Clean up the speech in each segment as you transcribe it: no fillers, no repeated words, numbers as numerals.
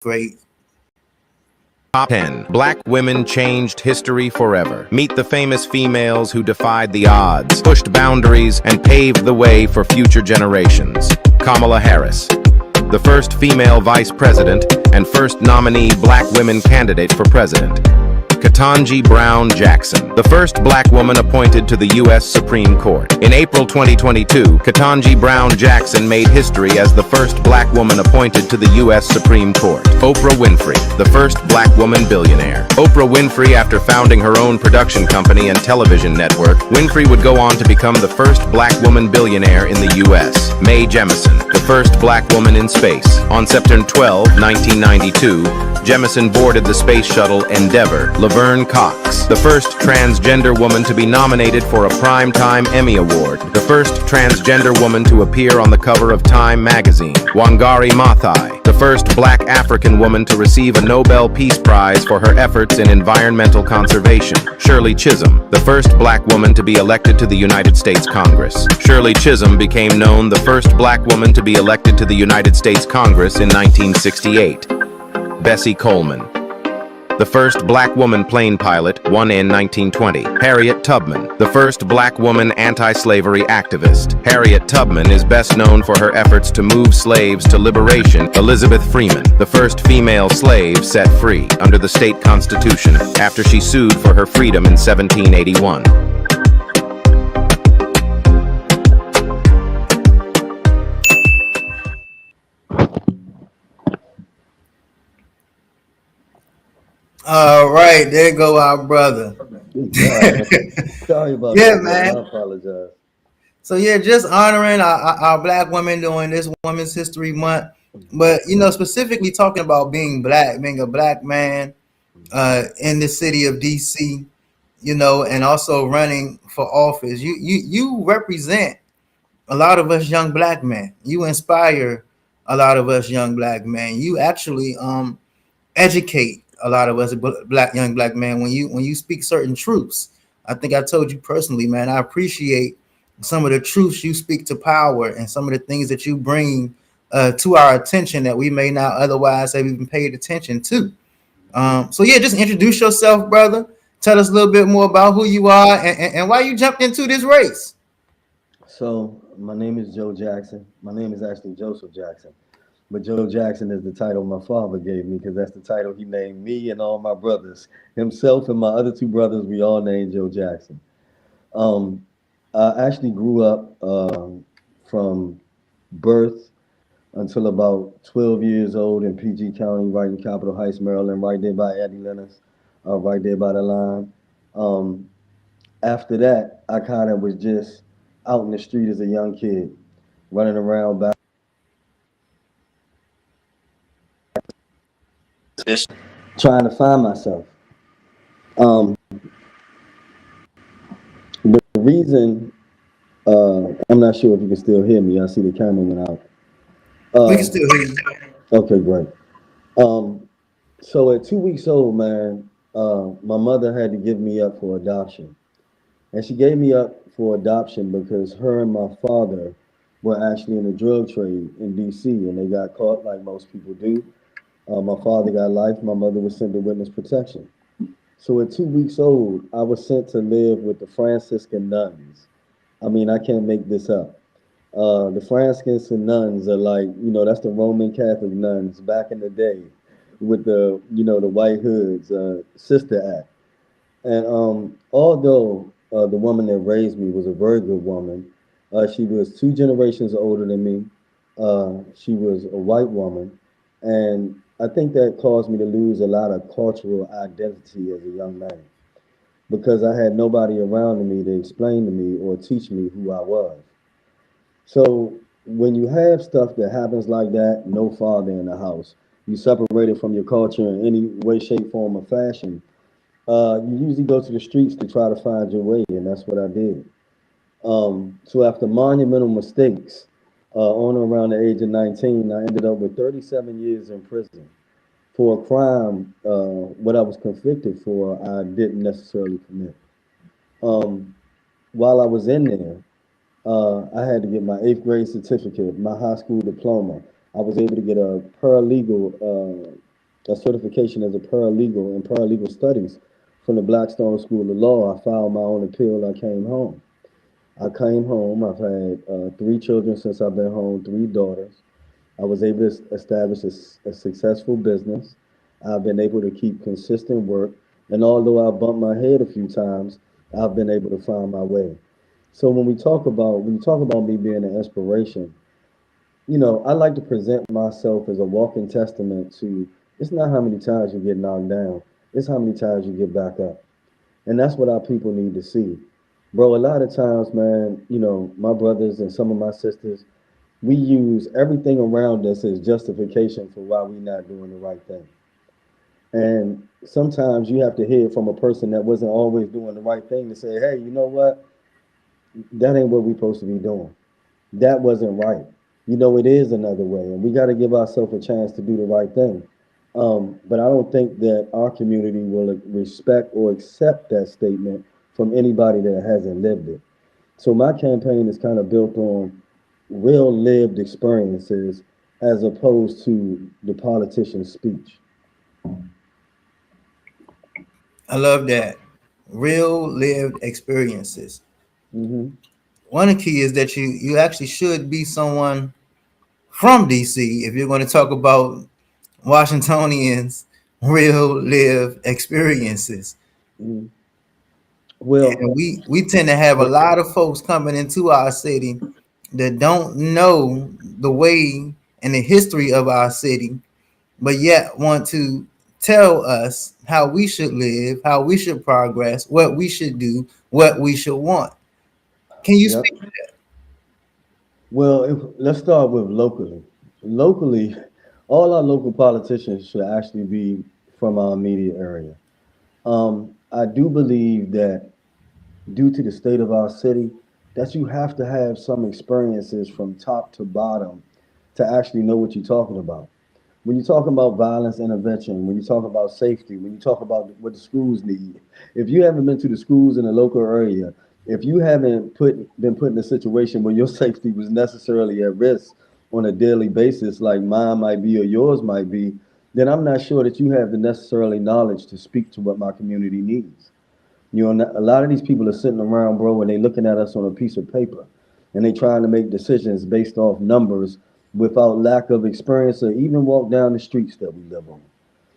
Great. Top 10. Black women changed history forever. Meet the famous females who defied the odds, pushed boundaries, and paved the way for future generations. Kamala Harris, the first female vice president and first nominee black women candidate for president. Ketanji Brown Jackson, the first black woman appointed to the U.S. Supreme Court. In April 2022, Ketanji Brown Jackson made history as the first black woman appointed to the U.S. Supreme Court. Oprah Winfrey, the first black woman billionaire. Oprah Winfrey, after founding her own production company and television network, Winfrey would go on to become the first black woman billionaire in the U.S. Mae Jemison, the first black woman in space. On September 12, 1992, Jemison boarded the space shuttle Endeavour. Laverne Cox, the first transgender woman to be nominated for a Primetime Emmy Award, the first transgender woman to appear on the cover of Time magazine. Wangari Maathai, the first black African woman to receive a Nobel Peace Prize for her efforts in environmental conservation. Shirley Chisholm, the first black woman to be elected to the United States Congress. Shirley Chisholm became known the first black woman to be elected to the United States Congress in 1968. Bessie Coleman, the first black woman plane pilot, won in 1920. Harriet Tubman, the first black woman anti-slavery activist. Harriet Tubman is best known for her efforts to move slaves to liberation. Elizabeth Freeman, the first female slave set free under the state constitution after she sued for her freedom in 1781. All right, there go our brother. Sorry about Yeah, that, man. I apologize. So yeah, just honoring our black women during this Women's History Month, but specifically talking about being black, being a black man in the city of DC, and also running for office. You represent a lot of us young black men. You inspire a lot of us young black men. You actually educate a lot of us young black men when you speak certain truths. I think I told you personally, man, I appreciate some of the truths you speak to power and some of the things that you bring to our attention that we may not otherwise have even paid attention to. So yeah, just introduce yourself, brother. Tell us a little bit more about who you are and why you jumped into this race. So my name is Joe Jackson. My name is actually Joseph Jackson, but Joe Jackson is the title my father gave me because that's the title he named me and all my brothers. Himself and my other two brothers, we all named Joe Jackson. I actually grew up from birth until about 12 years old in PG County, right in Capitol Heights, Maryland, right there by Eddie Lennox, right there by the line. After that, I kind of was just out in the street as a young kid, running around back, trying to find myself. Um, the reason, I'm not sure if you can still hear me. I see the camera went out. We can still hear you. Okay, great. So at 2 weeks old, man, my mother had to give me up for adoption. And she gave me up for adoption because her and my father were actually in the drug trade in DC and they got caught like most people do. My father got life, my mother was sent to witness protection. So at 2 weeks old, I was sent to live with the Franciscan nuns. I mean, I can't make this up. The Franciscan nuns are like, that's the Roman Catholic nuns back in the day with the white hoods, Sister Act. And although the woman that raised me was a very good woman, she was 2 generations older than me. She was a white woman. And I think that caused me to lose a lot of cultural identity as a young man because I had nobody around me to explain to me or teach me who I was. So when you have stuff that happens like that, no father in the house, you separated from your culture in any way, shape, form, or fashion, you usually go to the streets to try to find your way, and that's what I did. So after monumental mistakes, on or around the age of 19, I ended up with 37 years in prison for a crime, what I was convicted for, I didn't necessarily commit. Um, while I was in there, I had to get my 8th grade certificate, my high school diploma. I was able to get a paralegal a certification as a paralegal in paralegal studies from the Blackstone School of Law. I filed my own appeal. I came home. I've had three children since I've been home, three daughters. I was able to establish a successful business. I've been able to keep consistent work. And although I bumped my head a few times, I've been able to find my way. So when you talk about me being an inspiration, I like to present myself as a walking testament to it's not how many times you get knocked down, it's how many times you get back up. And that's what our people need to see. Bro, a lot of times, man, my brothers and some of my sisters, we use everything around us as justification for why we're not doing the right thing. And sometimes you have to hear from a person that wasn't always doing the right thing to say, hey, you know what? That ain't what we're supposed to be doing. That wasn't right. It is another way, and we got to give ourselves a chance to do the right thing. But I don't think that our community will respect or accept that statement from anybody that hasn't lived it. So my campaign is kind of built on real lived experiences as opposed to the politician's speech. I love that. Real lived experiences. Hmm. One of the key is that you actually should be someone from DC if you're going to talk about Washingtonians' real lived experiences. Hmm. Well, And we tend to have a lot of folks coming into our city that don't know the way and the history of our city, but yet want to tell us how we should live, how we should progress, what we should do, what we should want. Can you yep. speak? Well, let's start with locally. Locally, all our local politicians should actually be from our immediate area. I do believe that due to the state of our city, that you have to have some experiences from top to bottom to actually know what you're talking about. When you talk about violence intervention, when you talk about safety, when you talk about what the schools need, if you haven't been to the schools in the local area, if you haven't been put in a situation where your safety was necessarily at risk on a daily basis, like mine might be or yours might be, then I'm not sure that you have the necessarily knowledge to speak to what my community needs. A lot of these people are sitting around, bro, and they looking at us on a piece of paper, and they trying to make decisions based off numbers without lack of experience or even walk down the streets that we live on.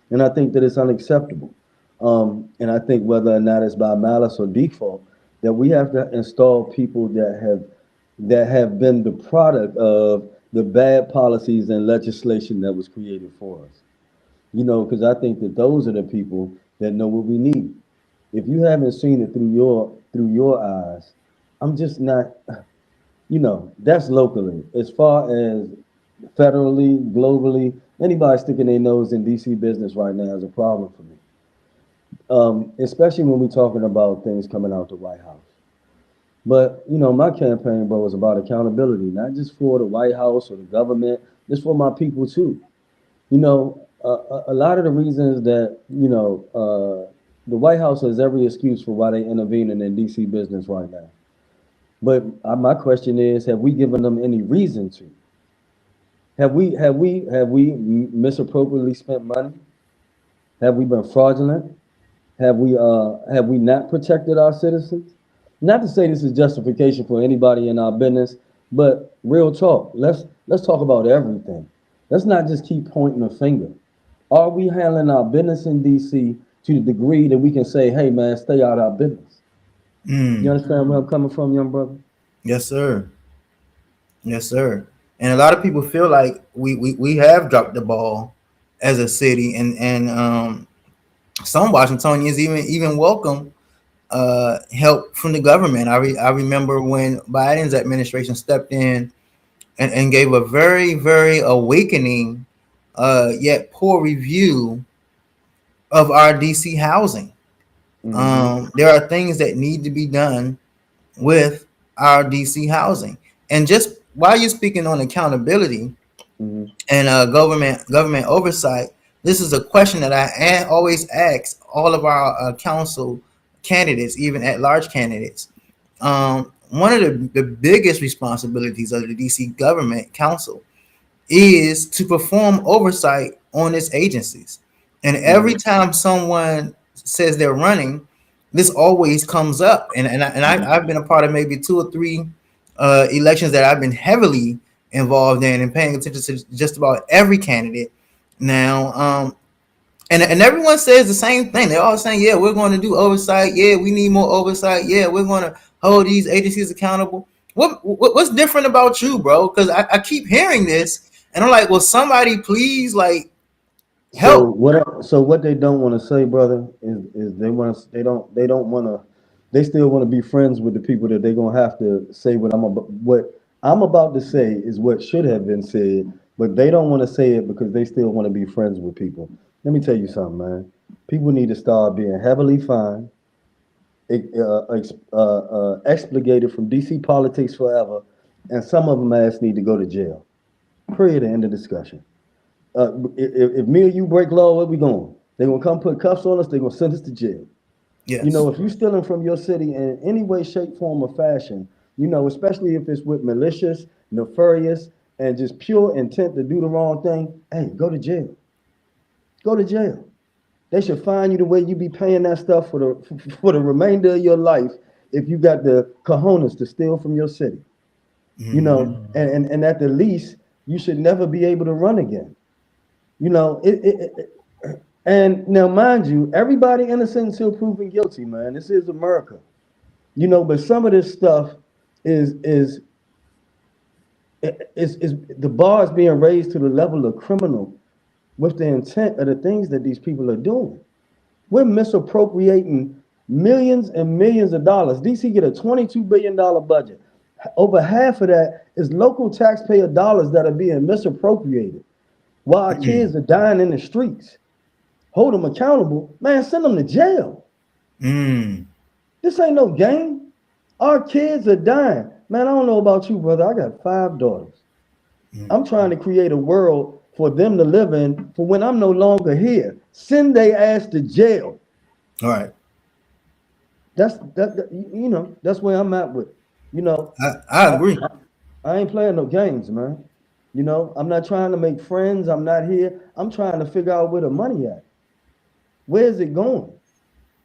And I think that it's unacceptable. And I think whether or not it's by malice or default, that we have to install people that have been the product of the bad policies and legislation that was created for us. Because I think that those are the people that know what we need. If you haven't seen it through your eyes, I'm just not. That's locally. As far as federally, globally, anybody sticking their nose in DC business right now is a problem for me. Especially when we're talking about things coming out the White House. But my campaign, bro, is about accountability, not just for the White House or the government. It's for my people too. A lot of the reasons that the White House has every excuse for why they intervening in DC business right now. But my question is, have we given them any reason to? Have we misappropriately spent money? Have we been fraudulent? Have we not protected our citizens? Not to say this is justification for anybody in our business, but real talk. Let's talk about everything. Let's not just keep pointing a finger. Are we handling our business in DC to the degree that we can say, hey man, stay out of our business? You Mm, understand where I'm coming from, young brother? yes, sir. Yes, sir. And a lot of people feel like we have dropped the ball as a city, and some Washingtonians even welcome help from the government. I remember when Biden's administration stepped in and gave a very, very awakening, yet poor review of our DC housing. Mm-hmm. There are things that need to be done with our DC housing. And just while you're speaking on accountability Mm-hmm. and government oversight, this is a question that I always ask all of our council candidates, even at large candidates. One of the biggest responsibilities of the DC government council is to perform oversight on its agencies. And every time someone says they're running, this always comes up. I've been a part of maybe 2 or 3 elections that I've been heavily involved in and paying attention to just about every candidate now. And everyone says the same thing. They're all saying, yeah, we're going to do oversight. Yeah, we need more oversight. Yeah, we're going to hold these agencies accountable. What's different about you, bro? Because I keep hearing this, and I'm like, well, somebody please, like, help. So what they don't want to say, brother, is they still want to be friends with the people that they're gonna have to say what I'm about to say is what should have been said, but they don't want to say it because they still want to be friends with people. Let me tell you something, man. People need to start being heavily fined, expurgated from DC politics forever, and some of them need to go to jail. Period. End of discussion. If me or you break law, where we going? They're gonna come put cuffs on us. They're gonna send us to jail. Yes. You know, if you're stealing from your city in any way, shape, form, or fashion, you know, especially if it's with malicious, nefarious, and just pure intent to do the wrong thing, hey, go to jail. Go to jail. They should fine you the way you be paying that stuff for the remainder of your life if you got the cojones to steal from your city. Mm-hmm. You know, and at the least, you should never be able to run again. You know, and now mind you, everybody innocent until proven guilty, man. This is America. You know, but some of this stuff is the bar is being raised to the level of criminal with the intent of the things that these people are doing. We're misappropriating millions and millions of dollars. DC get a $22 billion budget. Over half of that is local taxpayer dollars that are being misappropriated. While our kids are dying in the streets, hold them accountable, man, send them to jail. This ain't no game. Our kids are dying. Man, I don't know about you, brother. I got 5 daughters. I'm trying to create a world for them to live in for when I'm no longer here. Send their ass to jail. All right. That's you know, that's where I'm at with, you know. I agree. I ain't playing no games, man. You know, I'm not trying to make friends. I'm not here. I'm trying to figure out where the money at. Where is it going?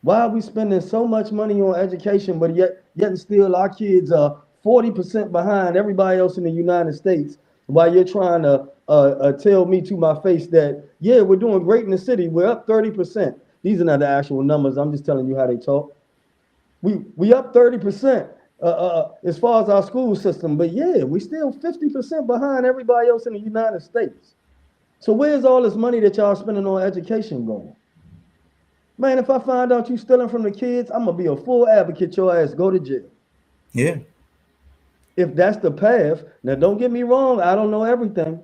Why are we spending so much money on education, but yet and still our kids are 40% behind everybody else in the United States, while you're trying to tell me to my face that, yeah, we're doing great in the city. We're up 30%. These are not the actual numbers. I'm just telling you how they talk. We up 30%. As far as our school system, but yeah, we still 50% behind everybody else in the United States. So where's all this money that y'all spending on education going? Man, if I find out you stealing from the kids, I'm gonna be a full advocate. Your ass go to jail. Yeah. If that's the path, now don't get me wrong, I don't know everything,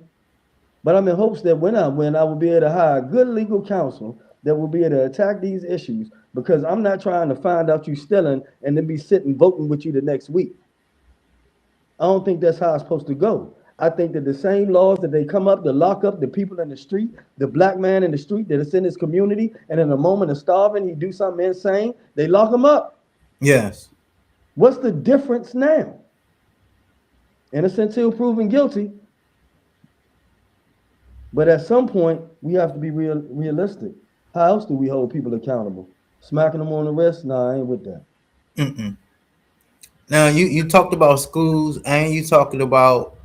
but I'm in hopes that when I win, I will be able to hire good legal counsel that will be able to attack these issues, because I'm not trying to find out you stealing and then be sitting voting with you the next week. I don't think that's how it's supposed to go. I think that the same laws that they come up to lock up the people in the street, the black man in the street that is in his community, and in a moment of starving, he do something insane, they lock him up. Yes. What's the difference now? Innocent till proven guilty. But at some point, we have to be realistic. How else do we hold people accountable? Smacking them on the wrist? Nah, I ain't with that. Now, you talked about schools and you talking about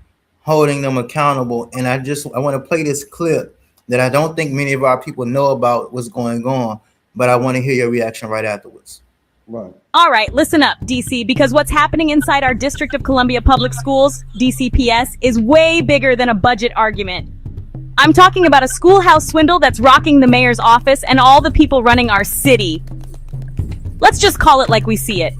holding them accountable. And I want to play this clip that I don't think many of our people know about what's going on, but I want to hear your reaction right afterwards. Right. All right, listen up, DC, because what's happening inside our District of Columbia Public Schools, DCPS, is way bigger than a budget argument. I'm talking about a schoolhouse swindle that's rocking the mayor's office and all the people running our city. Let's just call it like we see it.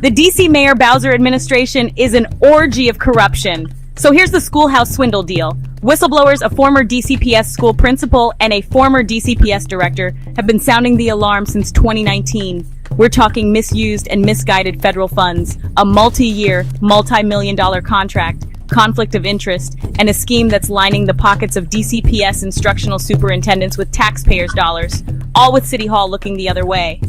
The DC Mayor Bowser administration is an orgy of corruption. So here's the schoolhouse swindle deal. Whistleblowers, a former DCPS school principal and a former DCPS director, have been sounding the alarm since 2019. We're talking misused and misguided federal funds, a multi-year, multi-million-dollar contract, conflict of interest, and a scheme that's lining the pockets of DCPS instructional superintendents with taxpayers' dollars, all with City Hall looking the other way.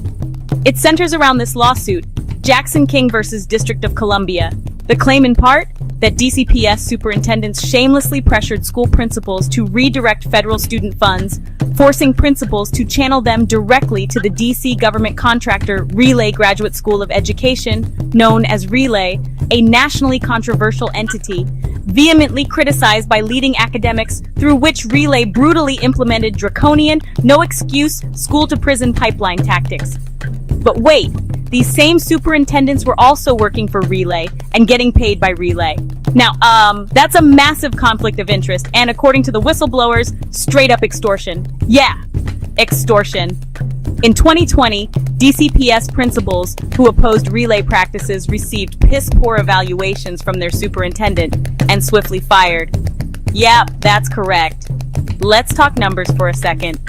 It centers around this lawsuit, Jackson King versus District of Columbia. The claim in part, that DCPS superintendents shamelessly pressured school principals to redirect federal student funds, forcing principals to channel them directly to the DC government contractor Relay Graduate School of Education, known as Relay, a nationally controversial entity, vehemently criticized by leading academics, through which Relay brutally implemented draconian, no-excuse, school-to-prison pipeline tactics. But wait, these same superintendents were also working for Relay and getting paid by Relay. Now, that's a massive conflict of interest, and according to the whistleblowers, straight-up extortion. Yeah, extortion. In 2020, DCPS principals who opposed Relay practices received piss-poor evaluations from their superintendent and swiftly fired. Yep, that's correct. Let's talk numbers for a second.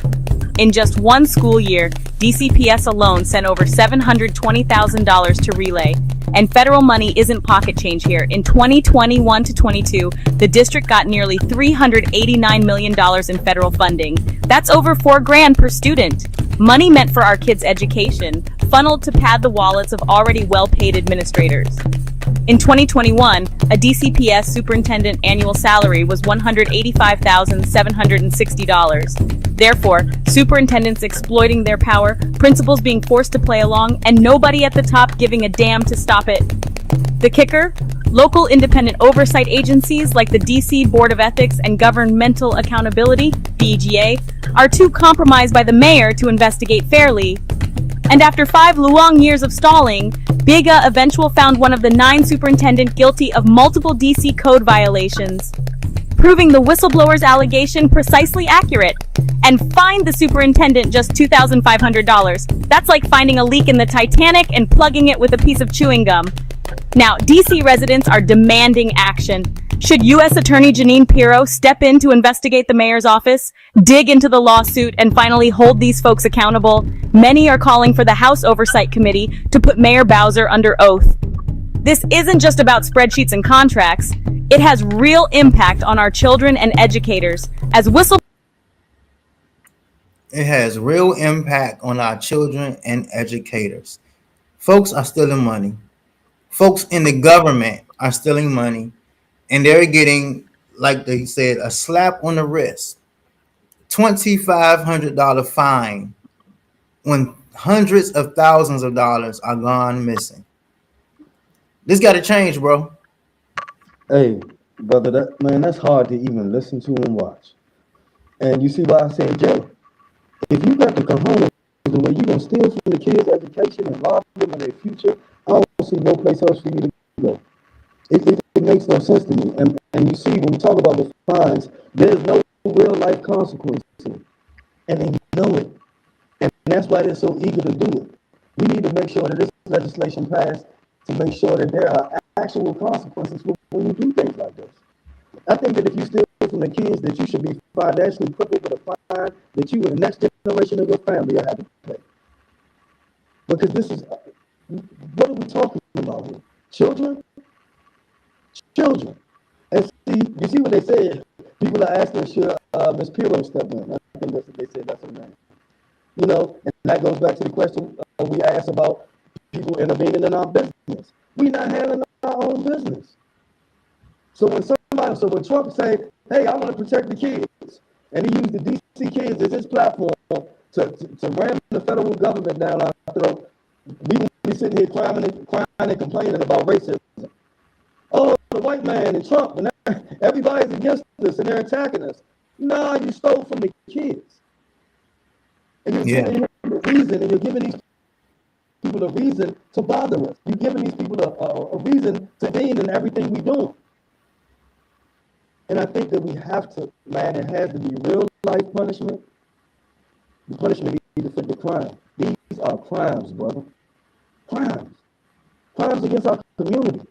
In just one school year, DCPS alone sent over $720,000 to Relay. And federal money isn't pocket change here. In 2021 to 22, the district got nearly $389 million in federal funding. That's over $4,000 per student. Money meant for our kids' education, funneled to pad the wallets of already well-paid administrators. In 2021, a DCPS superintendent annual salary was $185,760. Therefore, superintendents exploiting their power, principals being forced to play along, and nobody at the top giving a damn to stop it. The kicker? Local independent oversight agencies like the DC Board of Ethics and Governmental Accountability, BGA, are too compromised by the mayor to investigate fairly. And after 5 long years of stalling, BIGA eventually found one of the 9 superintendents guilty of multiple DC code violations, proving the whistleblower's allegation precisely accurate, and fined the superintendent just $2,500. That's like finding a leak in the Titanic and plugging it with a piece of chewing gum. Now, DC residents are demanding action. Should U.S. Attorney Jeanine Pirro step in to investigate the mayor's office, dig into the lawsuit, and finally hold these folks accountable? Many are calling for the House Oversight Committee to put Mayor Bowser under oath. This isn't just about spreadsheets and contracts. It has real impact on our children and educators. It has real impact on our children and educators. Folks are stealing money. Folks in the government are stealing money, and they're getting, like they said, a slap on the wrist. $2,500 fine when hundreds of thousands of dollars are gone missing. This got to change, bro. Hey, brother, that's hard to even listen to and watch. And you see why I say, Joe, if you got the cojones the way you're going to steal from the kids' education and rob them of their future, I don't see no place else for you to go. It makes no sense to me. And you see, when we talk about the fines, there's no real life consequences. And they know it. And that's why they're so eager to do it. We need to make sure that this legislation passed to make sure that there are actual consequences when you do things like this. I think that if you steal from the kids, that you should be financially crippled with a fine that you and the next generation of your family are having to pay. Because this is, what are we talking about here? Children? Children. And see, you see what they said? People are asking, should Ms. Pirro step in? I think that's what they said, that's her name. You know, and that goes back to the question we asked about people intervening in our business. We're not handling our own business. So when Trump say, hey, I want to protect the kids, and he used the DC kids as his platform to ram the federal government down our throat, we will be sitting here crying and complaining about racism. Oh, the white man and Trump, and everybody's against us, and they're attacking us. No, you stole from the kids. And you're giving him a reason, and you're giving these people a reason to bother us. You're giving these people a reason to gain in everything we're doing. And I think that we have to, man, it has to be real life punishment. The punishment needs to fit the crime. These are crimes, brother. Crimes. Crimes against our community.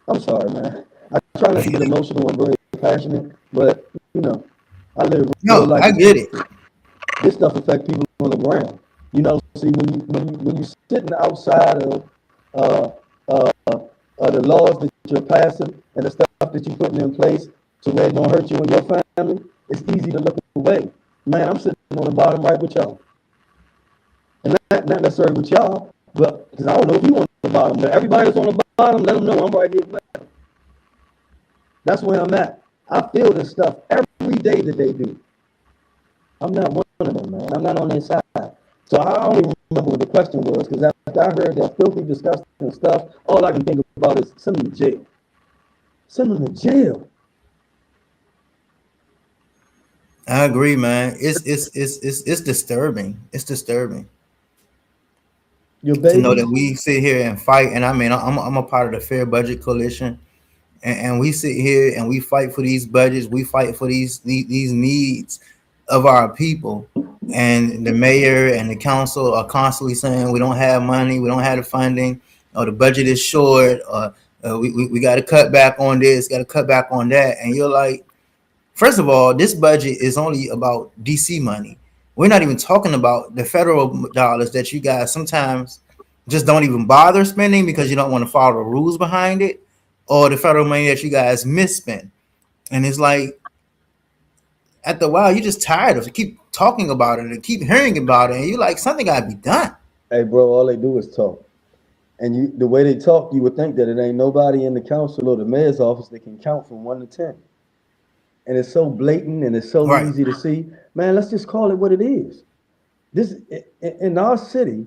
I'm sorry, man. I try not to get emotional and very passionate, but, you know, I live real life. I get it. This stuff affects people on the ground. You know, see, when you're sitting outside of the laws that you're passing and the stuff that you're putting in place so that it don't hurt you and your family, it's easy to look away. Man, I'm sitting on the bottom right with y'all. And not necessarily with y'all, but Because I don't know if you on the bottom, but everybody that's on the bottom, let them know I'm right here with them. That's where I'm at. I feel this stuff every day that they do. I'm not one of them, man. I'm not on their side. So I don't even remember what the question was, because after I heard that filthy, disgusting stuff, all I can think about is send them to jail. Send them to jail. I agree, man. It's disturbing. It's disturbing Your to know that babies, we sit here and fight. And I mean, I'm a part of the Fair Budget Coalition, and we sit here and we fight for these budgets. We fight for these needs of our people. And the mayor and the council are constantly saying we don't have money, we don't have the funding, or the budget is short, or we got to cut back on this, got to cut back on that. And you're like, first of all, this budget is only about DC money. We're not even talking about the federal dollars that you guys sometimes just don't even bother spending because you don't want to follow the rules behind it, or the federal money that you guys misspend. And it's like, after a while, you're just tired of it. Keep talking about it and keep hearing about it, and you're like, something got to be done. hey, bro, all they do is talk. And the way they talk, you would think that it ain't nobody in the council or the mayor's office that can count from 1 to 10. And it's so blatant and it's so Right. easy to see. Man, let's just call it what it is. This in our city,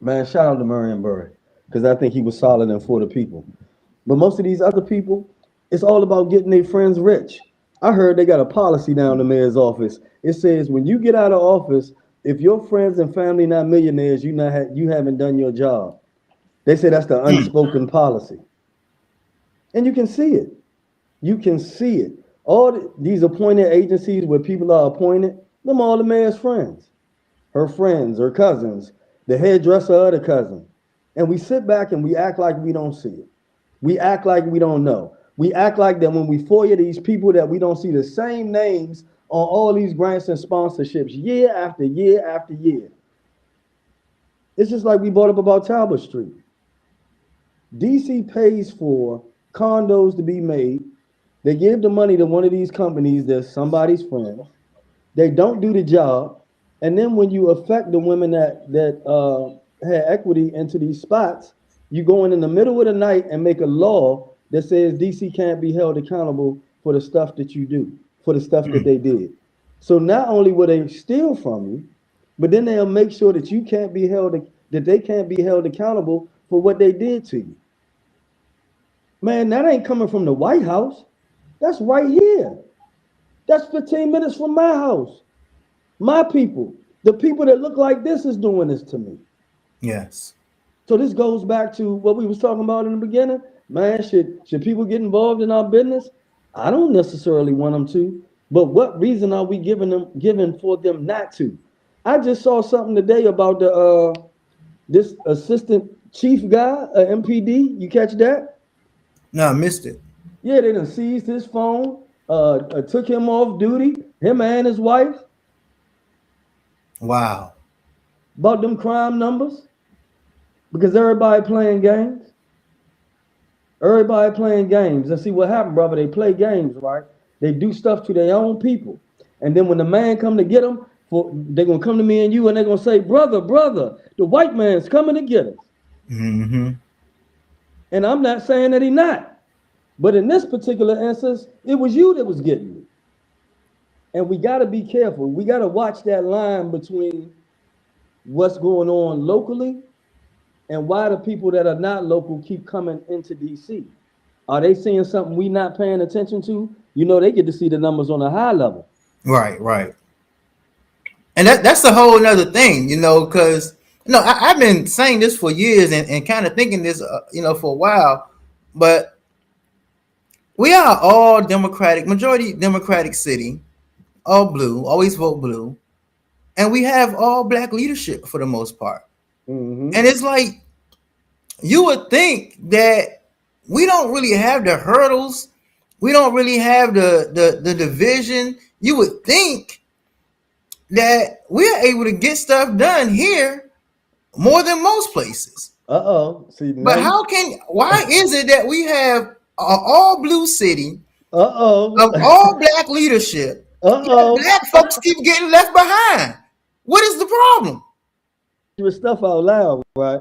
man, shout out to Marion Burry, because I think he was solid and for the people. But most of these other people, it's all about getting their friends rich. I heard they got a policy down the mayor's office. It says when you get out of office, if your friends and family not millionaires, you haven't done your job. They say that's the unspoken policy. And you can see it. You can see it. All these appointed agencies where people are appointed, them all the mayor's friends, her cousins, the hairdresser of the cousin. And we sit back and we act like we don't see it. We act like we don't know. We act like that when we FOIA these people that we don't see the same names on all these grants and sponsorships year after year after year. It's just like we brought up about Talbot Street. DC pays for condos to be made. They give the money to one of these companies that's somebody's friend. They don't do the job. And then when you affect the women that had equity into these spots, you go in the middle of the night and make a law that says DC can't be held accountable for the stuff that you do, for the stuff that they did. So not only will they steal from you, but then they'll make sure that they can't be held accountable for what they did to you. Man, that ain't coming from the White House. That's right here. That's 15 minutes from my house. My people, the people that look like this is doing this to me. Yes. So this goes back to what we was talking about in the beginning. Man, should people get involved in our business? I don't necessarily want them to, but what reason are we giving for them not to? I just saw something today about this assistant chief guy, MPD. You catch that? No, I missed it. Yeah, they done seized his phone, took him off duty, him and his wife. Wow. About them crime numbers, because everybody playing games. Everybody playing games. And see what happened, brother, they play games, right? They do stuff to their own people. And then when the man come to get them, they're going to come to me and you, and they're going to say, brother, the white man's coming to get us. Mm-hmm. And I'm not saying that he not. But in this particular instance, it was you that was getting me. And we got to be careful. We got to watch that line between what's going on locally and why the people that are not local keep coming into DC. Are they seeing something we not paying attention to? You know, they get to see the numbers on a high level. Right. And that's a whole nother thing, because, I've been saying this for years and kind of thinking this, for a while, but we are all Democratic, majority Democratic city, all blue, always vote blue. And we have all black leadership for the most part. Mm-hmm. And it's like, you would think that we don't really have the hurdles. We don't really have the division. You would think that we're able to get stuff done here more than most places. See, but why is it that we have an all blue city of all black leadership? Black folks keep getting left behind. What is the problem? Your stuff out loud, right?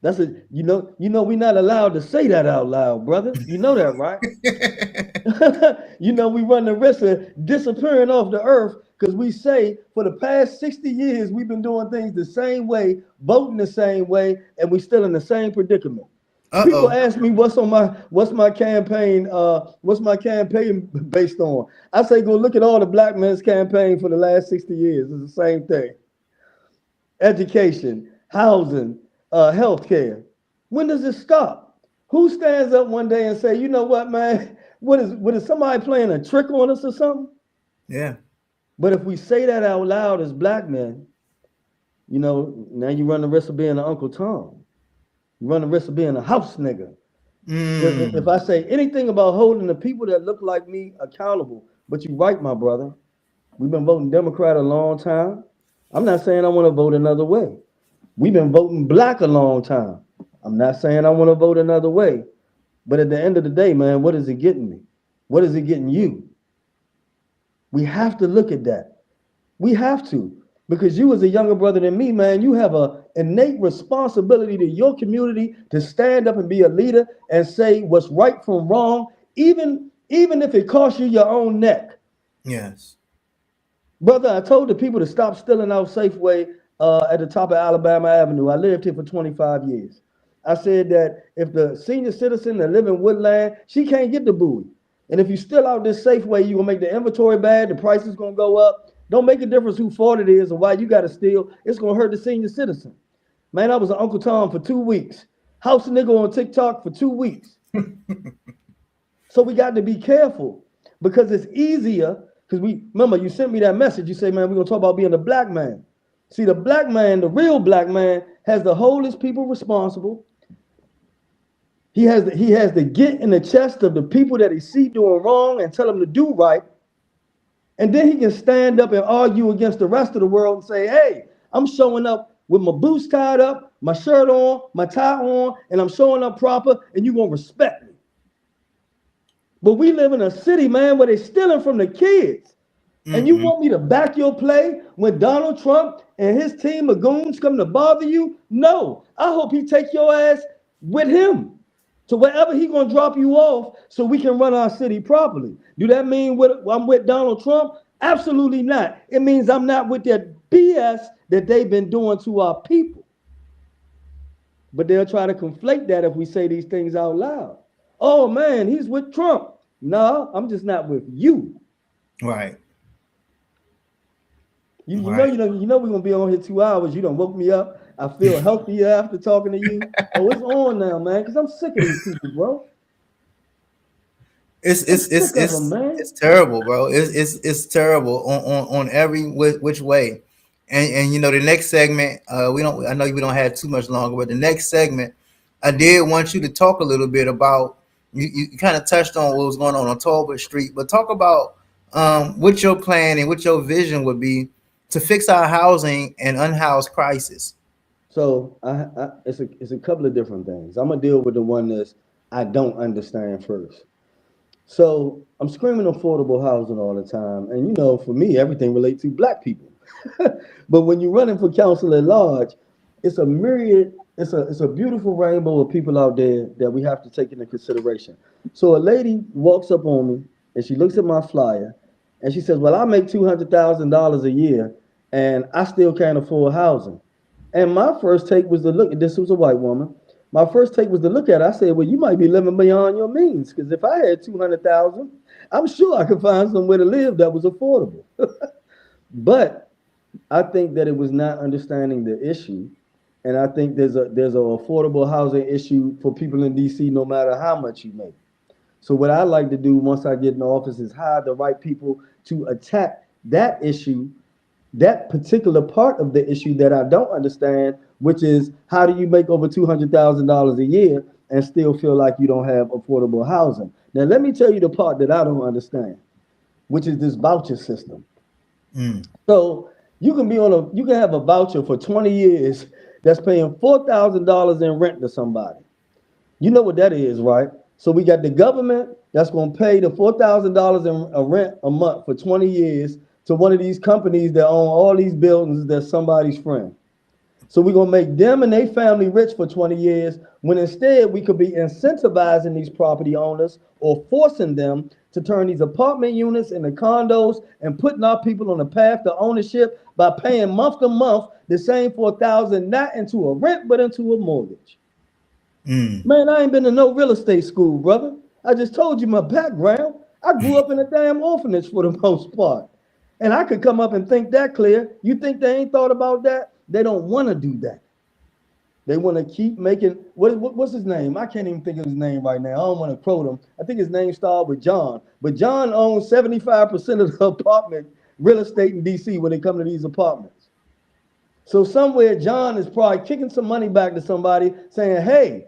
That's a we're not allowed to say that out loud, brother. You know that, right? We run the risk of disappearing off the earth because we say for the past 60 years we've been doing things the same way, voting the same way, and we still in the same predicament. People Uh-oh. ask me what's my campaign based on. I say go look at all the black men's campaign for the last 60 years. It's the same thing. Education, housing, healthcare. When does it stop? Who stands up one day and say, you know what, man? What is somebody playing a trick on us or something? Yeah. But if we say that out loud as black men, now you run the risk of being an Uncle Tom. You run the risk of being a house nigga. If I say anything about holding the people that look like me accountable, but you're right, my brother. We've been voting Democrat a long time. I'm not saying I want to vote another way. We've been voting black a long time. I'm not saying I want to vote another way. But at the end of the day, man, what is it getting me? What is it getting you? We have to look at that. We have to. Because you as a younger brother than me, man, you have an innate responsibility to your community to stand up and be a leader and say what's right from wrong, even if it costs you your own neck. Yes. Brother, I told the people to stop stealing out Safeway at the top of Alabama Avenue. I lived here for 25 years. I said that if the senior citizen that live in Woodland, she can't get the buoy. And if you steal out this Safeway, you will make the inventory bad, the price is going to go up. Don't make a difference who fault it is or why you got to steal. It's going to hurt the senior citizen. Man, I was an Uncle Tom for 2 weeks. House nigga on TikTok for 2 weeks. So we got to be careful because it's easier. Because remember, you sent me that message. You say, man, we're going to talk about being a black man. See, the black man, the real black man, has to hold his people responsible. He has to get in the chest of the people that he see doing wrong and tell them to do right. And then he can stand up and argue against the rest of the world and say, hey, I'm showing up with my boots tied up, my shirt on, my tie on, and I'm showing up proper, and you're going to respect me. But we live in a city, man, where they're stealing from the kids. And you want me to back your play when Donald Trump and his team of goons come to bother you? No. I hope he take your ass with him to wherever he going to drop you off so we can run our city properly. Do that mean I'm with Donald Trump? Absolutely not. It means I'm not with that BS that they've been doing to our people. But they'll try to conflate that if we say these things out loud. Oh, man, he's with Trump. No, I'm just not with you. Right. You know we're gonna be on here 2 hours. You done woke me up. I feel healthier after talking to you. Oh, it's on now, man, because I'm sick of these people, bro. It's terrible, bro. It's terrible on every which way. And the next segment, I know we don't have too much longer, but the next segment, I did want you to talk a little bit about. You kind of touched on what was going on Talbot Street, but talk about what your plan and what your vision would be to fix our housing and unhoused crisis. So it's a couple of different things. I'm gonna deal with the one that I don't understand first. So I'm screaming affordable housing all the time, and for me, everything relates to black people. But when you're running for council at large, it's a myriad. It's a beautiful rainbow of people out there that we have to take into consideration. So a lady walks up on me and she looks at my flyer and she says, well, I make $200,000 a year and I still can't afford housing. And my first take was to look at this. Was a white woman. My first take was to look at it. I said, well, you might be living beyond your means, because if I had 200,000, I'm sure I could find somewhere to live that was affordable. But I think that it was not understanding the issue. And I think there's a affordable housing issue for people in DC, no matter how much you make. So what I like to do once I get in office is hire the right people to attack that issue, that particular part of the issue that I don't understand, which is how do you make over $200,000 a year and still feel like you don't have affordable housing? Now, let me tell you the part that I don't understand, which is this voucher system. So you can have a voucher for 20 years that's paying $4,000 in rent to somebody. You know what that is, right? So we got the government that's going to pay the $4,000 in rent a month for 20 years to one of these companies that own all these buildings that's somebody's friend. So we're gonna make them and their family rich for 20 years, when instead we could be incentivizing these property owners or forcing them to turn these apartment units into condos and putting our people on a path to ownership by paying month to month the same $4,000, not into a rent, but into a mortgage. Man, I ain't been to no real estate school, brother. I just told you my background. I grew up in a damn orphanage for the most part. And I could come up and think that clear. You think they ain't thought about that? They don't want to do that. They want to keep making, what's his name? I can't even think of his name right now. I don't want to quote him. I think his name started with John. But John owns 75% of the apartment real estate in DC when it comes to these apartments. So somewhere John is probably kicking some money back to somebody saying, hey,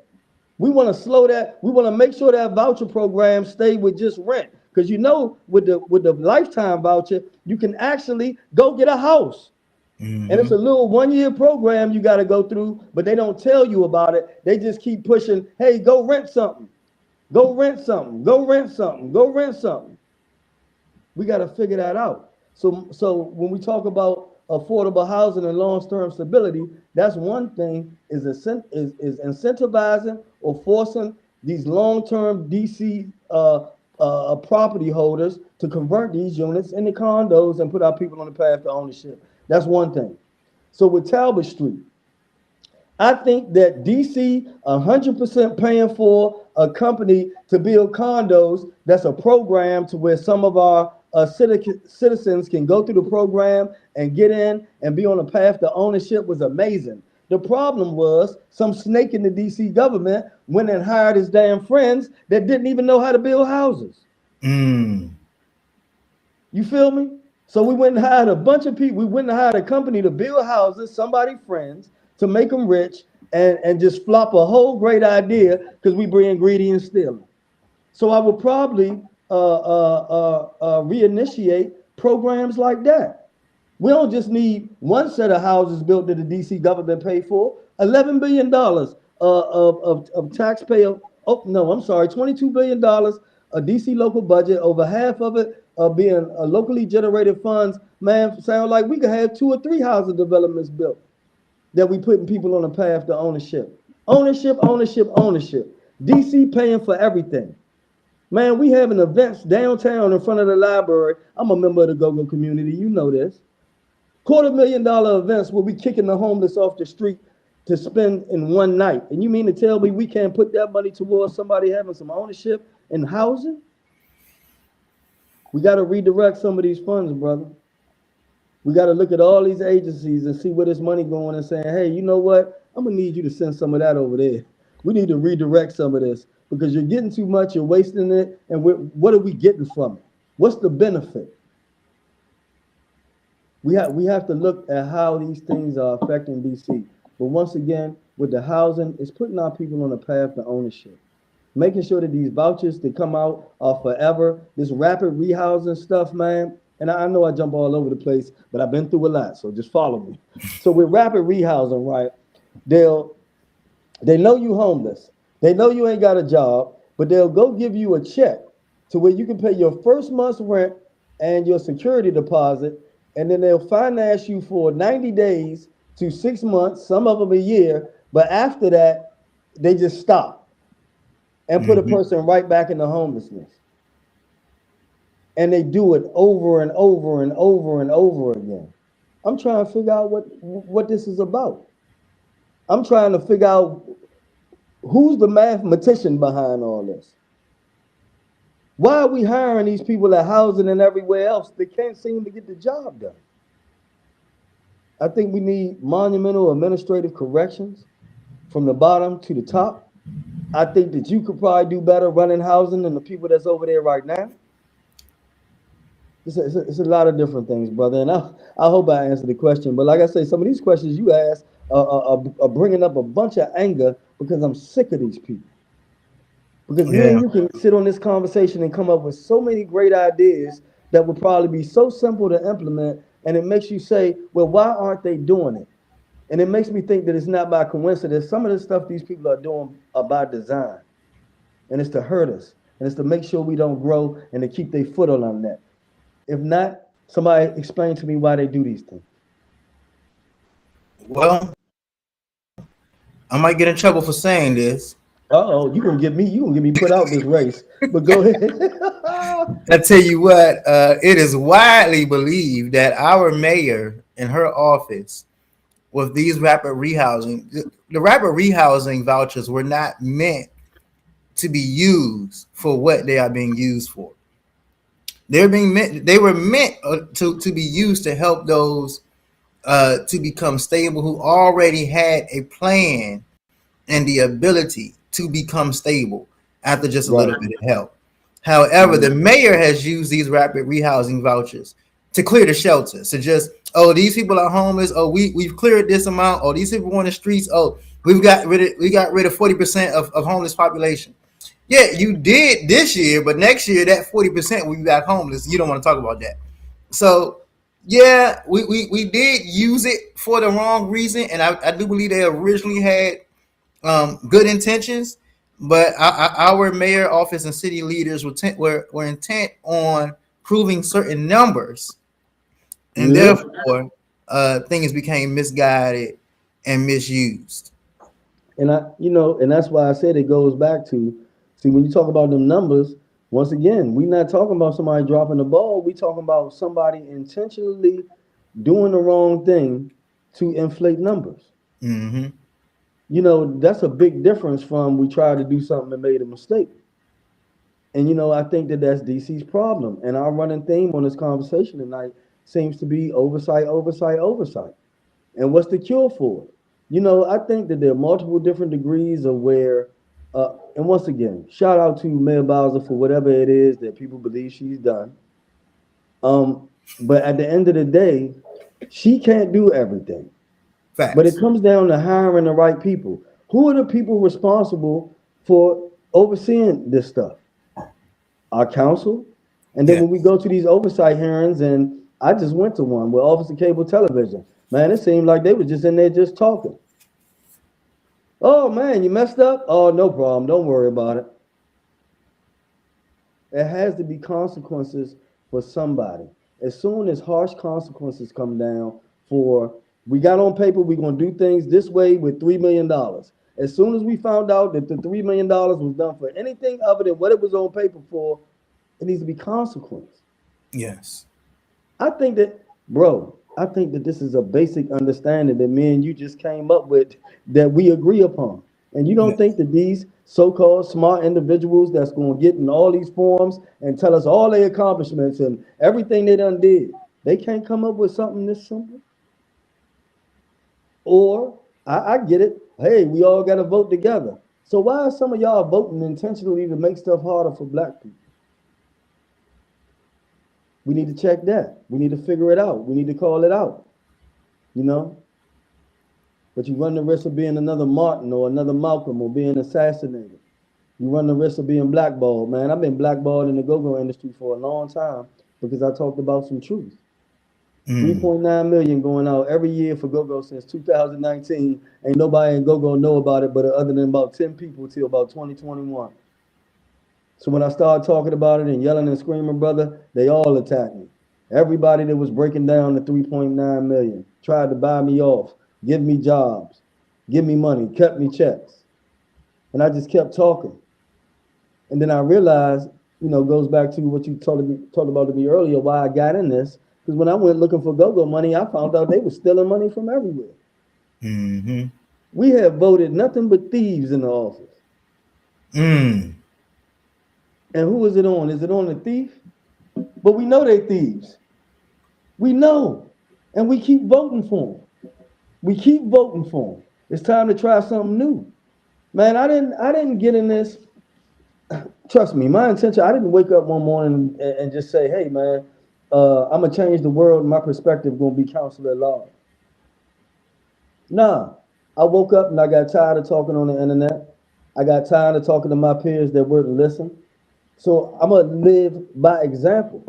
we want to slow that. We want to make sure that voucher program stay with just rent. Because you know, with the lifetime voucher, you can actually go get a house. And it's a little 1-year program you got to go through, but they don't tell you about it. They just keep pushing, hey, go rent something. Go rent something. Go rent something. Go rent something. We got to figure that out. So when we talk about affordable housing and long-term stability, that's one thing, is incentivizing or forcing these long-term DC property holders to convert these units into condos and put our people on the path to ownership. That's one thing. So with Talbot Street, I think that DC 100% paying for a company to build condos, that's a program to where some of our citizens can go through the program and get in and be on a path to ownership, was amazing. The problem was some snake in the DC government went and hired his damn friends that didn't even know how to build houses. You feel me? So we went and hired a bunch of people. We went and hired a company to build houses, somebody friends, to make them rich and just flop a whole great idea because we bring greedy and stealing. So I would probably reinitiate programs like that. We don't just need one set of houses built that the DC government paid for. $11 billion of taxpayer, $22 billion a DC local budget, over half of it being locally generated funds. Man, sound like we could have 2 or 3 housing developments built that we putting people on a path to ownership. Ownership. DC paying for everything. Man, we having events downtown in front of the library. I'm a member of the Go-Go community. You know this. $250,000 events where we kicking the homeless off the street to spend in one night. And you mean to tell me we can't put that money towards somebody having some ownership in housing? We got to redirect some of these funds, brother. We got to look at all these agencies and see where this money going and saying, hey, you know what? I'm going to need you to send some of that over there. We need to redirect some of this because you're getting too much, you're wasting it, and what are we getting from it? What's the benefit? We have to look at how these things are affecting DC. But once again, with the housing, it's putting our people on a path to ownership. Making sure that these vouchers that come out are forever. This rapid rehousing stuff, man. And I know I jump all over the place, but I've been through a lot, so just follow me. So with rapid rehousing, right, they know you homeless. They know you ain't got a job, but they'll go give you a check to where you can pay your first month's rent and your security deposit, and then they'll finance you for 90 days to 6 months, some of them a year, but after that, they just stop and put a person right back into homelessness. And they do it over and over and over and over again. I'm trying to figure out what this is about. I'm trying to figure out who's the mathematician behind all this. Why are we hiring these people at housing and everywhere else that can't seem to get the job done? I think we need monumental administrative corrections from the bottom to the top. I think that you could probably do better running housing than the people that's over there right now. It's a lot of different things, brother, and I hope I answered the question. But like I say, some of these questions you asked are bringing up a bunch of anger because I'm sick of these people. Because then you can sit on this conversation and come up with so many great ideas that would probably be so simple to implement, and it makes you say, well, why aren't they doing it? And it makes me think that it's not by coincidence. Some of the stuff these people are doing are by design, and it's to hurt us, and it's to make sure we don't grow and to keep their foot on our neck. If not, somebody explain to me why they do these things. Well, I might get in trouble for saying this. Uh-oh, you gonna get me put out this race. But go ahead. I tell you what, it is widely believed that our mayor in her office with these rapid rehousing, the rapid rehousing vouchers were not meant to be used for what they are being used for. They were meant to be used to help those to become stable who already had a plan and the ability to become stable after just a Right. little bit of help. However, the mayor has used these rapid rehousing vouchers to clear the shelters. So just, oh, these people are homeless. Oh, we've cleared this amount. Oh, these people on the streets. Oh, we got rid of 40% of homeless population. Yeah, you did this year, but next year that 40% will be back homeless. You don't want to talk about that. So yeah, we did use it for the wrong reason, and I do believe they originally had good intentions, but our mayor office and city leaders were intent on proving certain numbers, and Yeah. therefore things became misguided and misused. And and that's why I said it goes back to, see, when you talk about them numbers, once again, we're not talking about somebody dropping the ball. We talking about somebody intentionally doing the wrong thing to inflate numbers. Mm-hmm. That's a big difference from we tried to do something and made a mistake. And I think that that's DC's problem. And our running theme on this conversation tonight seems to be oversight, oversight, oversight. And what's the cure for it? I think that there are multiple different degrees of where, and once again, shout out to Mayor Bowser for whatever it is that people believe she's done. But at the end of the day, she can't do everything. But it Facts. comes down to hiring the right people. Who are the people responsible for overseeing this stuff? Our council. And then Yeah. when we go to these oversight hearings, and I just went to one with Office of Cable Television, man, it seemed like they were just in there just talking. Oh man, you messed up? Oh, no problem. Don't worry about it. It has to be consequences for somebody. As soon as harsh consequences come down for, we got on paper, we're going to do things this way with $3 million. As soon as we found out that the $3 million was done for anything other than what it was on paper for, it needs to be consequence. Yes. I think that this is a basic understanding that me and you just came up with that we agree upon. And you don't Yeah. think that these so-called smart individuals that's going to get in all these forums and tell us all their accomplishments and everything they done did, they can't come up with something this simple? Or I get it. Hey, we all got to vote together. So why are some of y'all voting intentionally to make stuff harder for black people? We need to check that. We need to figure it out. We need to call it out. You know? But you run the risk of being another Martin or another Malcolm or being assassinated. You run the risk of being blackballed, man. I've been blackballed in the go-go industry for a long time because I talked about some truth. 3.9 million going out every year for go-go since 2019. Ain't nobody in go-go know about it, but other than about 10 people till about 2021. So when I started talking about it and yelling and screaming, brother, they all attacked me. Everybody that was breaking down the 3.9 million tried to buy me off, give me jobs, give me money, cut me checks. And I just kept talking. And then I realized, goes back to what you talked about to me earlier, why I got in this. Because when I went looking for go-go money, I found out they were stealing money from everywhere. Mm-hmm. We have voted nothing but thieves in the office. Mm. And who is it on? Is it on the thief? But we know they thieves. We know. And we keep voting for them. We keep voting for them. It's time to try something new. Man, I didn't get in this. Trust me, my intention, I didn't wake up one morning and just say, hey, man, I'm going to change the world. My perspective going to be counsel at law. Nah, I woke up and I got tired of talking on the internet. I got tired of talking to my peers that wouldn't listen. So I'm going to live by example.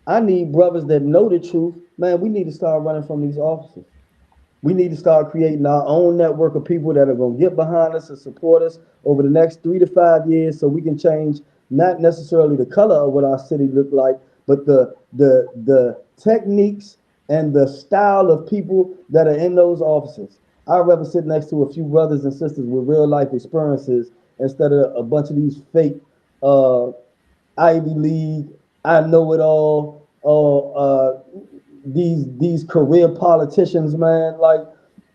I need brothers that know the truth. Man, we need to start running from these offices. We need to start creating our own network of people that are going to get behind us and support us over the next 3 to 5 years so we can change not necessarily the color of what our city look like, but the techniques and the style of people that are in those offices. I'd rather sit next to a few brothers and sisters with real life experiences instead of a bunch of these fake uh, Ivy League, I know it all, these career politicians, man. Like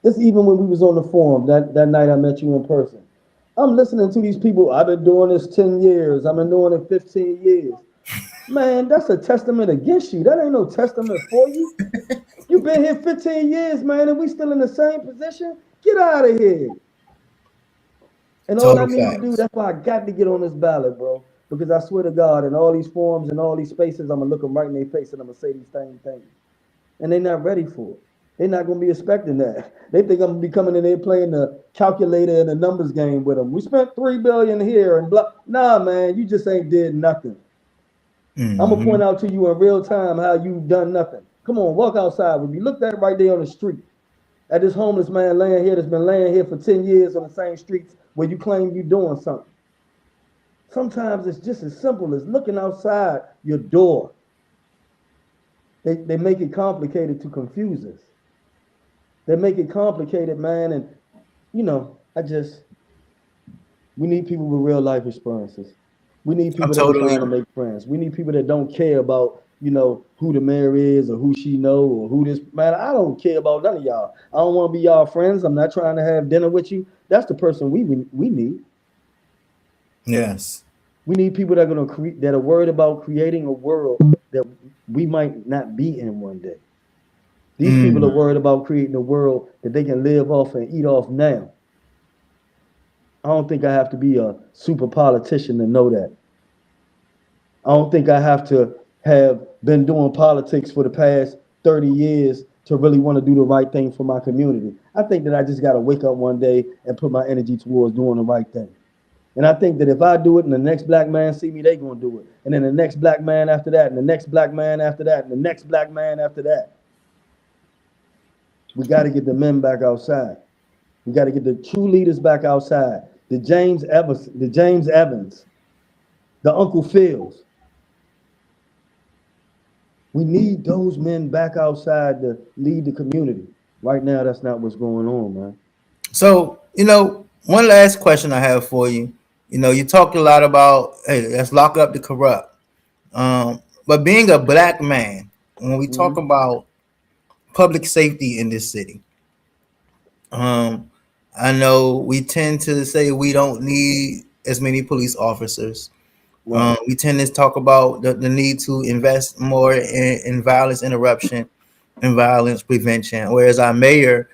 it's even when we was on the forum that night I met you in person. I'm listening to these people. I've been doing this 10 years. I've been doing it 15 years. Man, that's a testament against you. That ain't no testament for you. You've been here 15 years, man, and we still in the same position. Get out of here. And all I Total need to do, facts. that's why I got to get on this ballot, bro. Because I swear to God, in all these forums and all these spaces, I'm gonna look them right in their face and I'm gonna say these same things. And they're not ready for it. They're not gonna be expecting that. They think I'm gonna be coming in there playing the calculator and the numbers game with them. We spent $3 billion here and blah. Nah, man, you just ain't did nothing. I'm gonna point out to you in real time how you've done nothing. Come on, walk outside with me. Look that right there on the street. At this homeless man laying here that's been laying here for 10 years on the same streets where you claim you're doing something. Sometimes it's just as simple as looking outside your door. They make it complicated to confuse us. They make it complicated, man. And, you know, we need people with real life experiences. We need people I'm that are totally trying to make friends. We need people that don't care about, you know, who the mayor is or who she know or who this, man, I don't care about none of y'all. I don't want to be y'all friends. I'm not trying to have dinner with you. That's the person we need. yes. We need people that are going to create, that are worried about creating a world that we might not be in one day. These people are worried about creating a world that they can live off and eat off now. I don't think I have to be a super politician to know that. I don't think I have to have been doing politics for the past 30 years to really want to do the right thing for my community. I think that I just got to wake up one day and put my energy towards doing the right thing. And I think that if I do it and the next black man see me, they gonna do it. And then the next black man after that, and the next black man after that, and the next black man after that. We got to get the men back outside. We got to get the true leaders back outside. The James Evans, the Uncle Phils. We need those men back outside to lead the community. Right now, that's not what's going on, man. So, you know, one last question I have for you. You know, you talked a lot about, hey, let's lock up the corrupt. But being a black man, when we talk about public safety in this city, I know we tend to say we don't need as many police officers. Right. We tend to talk about the need to invest more in violence interruption and violence prevention, whereas our mayor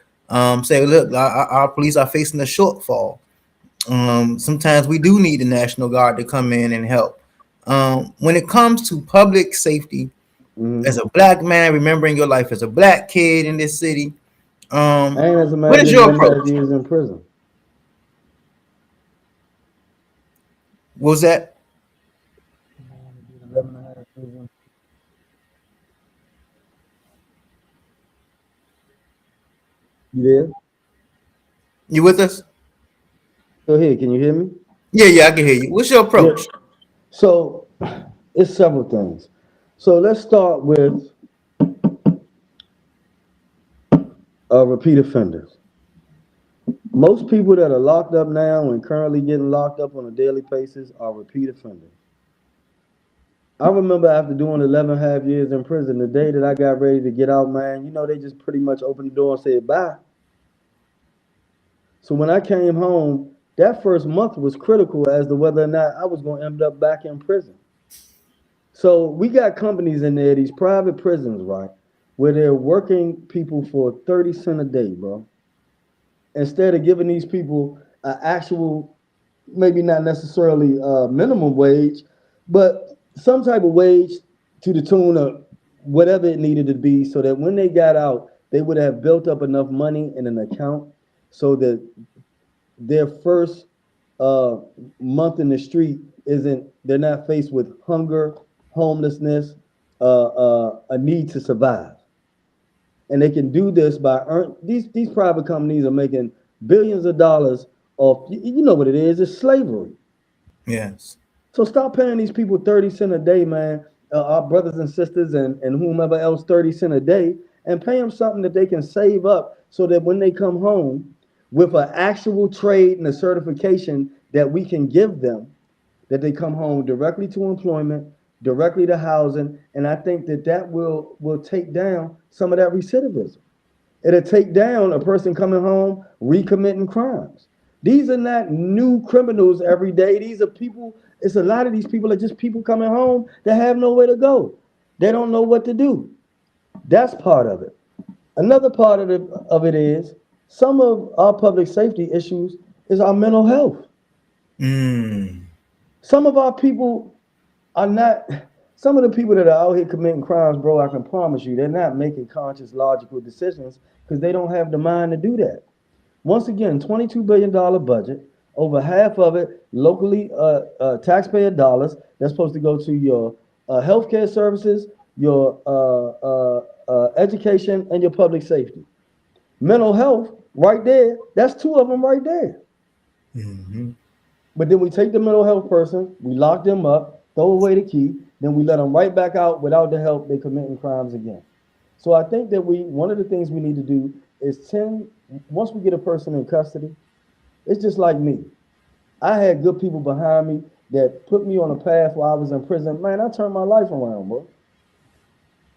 say, look, our police are facing a shortfall. Sometimes we do need the National Guard to come in and help. When it comes to public safety, as a black man, remembering your life as a black kid in this city, And as a what man, is that your 11.5 approach? years in prison. What was that? 11.5 years. You there? You with us? Go ahead. Can you hear me? Yeah, I can hear you. What's your approach? Yeah. So it's several things. So let's start with repeat offenders. Most people that are locked up now and currently getting locked up on a daily basis are repeat offenders. I remember after doing 11.5 years in prison, the day that I got ready to get out, man, you know, they just pretty much opened the door and said bye. So when I came home, that first month was critical as to whether or not I was going to end up back in prison. So we got companies in there, these private prisons, right, where they're working people for 30 cents a day, bro. Instead of giving these people an actual, maybe not necessarily minimum wage, but some type of wage to the tune of whatever it needed to be, so that when they got out, they would have built up enough money in an account so that their first month in the street they're not faced with hunger, homelessness, a need to survive. And they can do this by these private companies are making billions of dollars off, you know what it is, it's slavery. Yes. So stop paying these people 30 cents a day, man, our brothers and sisters and whomever else 30 cents a day, and pay them something that they can save up so that when they come home with an actual trade and a certification that we can give them, that they come home directly to employment, directly to housing, and I think that will take down some of that recidivism. It'll take down a person coming home recommitting crimes. These are not new criminals every day. These are people, it's a lot of these people are just people coming home that have nowhere to go. They don't know what to do. That's part of it. Another part of it is some of our public safety issues is our mental health. Some of our people are not, some of the people that are out here committing crimes, bro, I can promise you, they're not making conscious, logical decisions because they don't have the mind to do that. Once again, $22 billion budget, over half of it locally taxpayer dollars that's supposed to go to your healthcare services, your education, and your public safety. Mental health, right there, that's two of them right there. But then we take the mental health person, we lock them up, throw away the key, then we let them right back out without the help, they're committing crimes again. So I think that one of the things we need to do is once we get a person in custody, it's just like me. I had good people behind me that put me on a path while I was in prison. Man, I turned my life around, bro.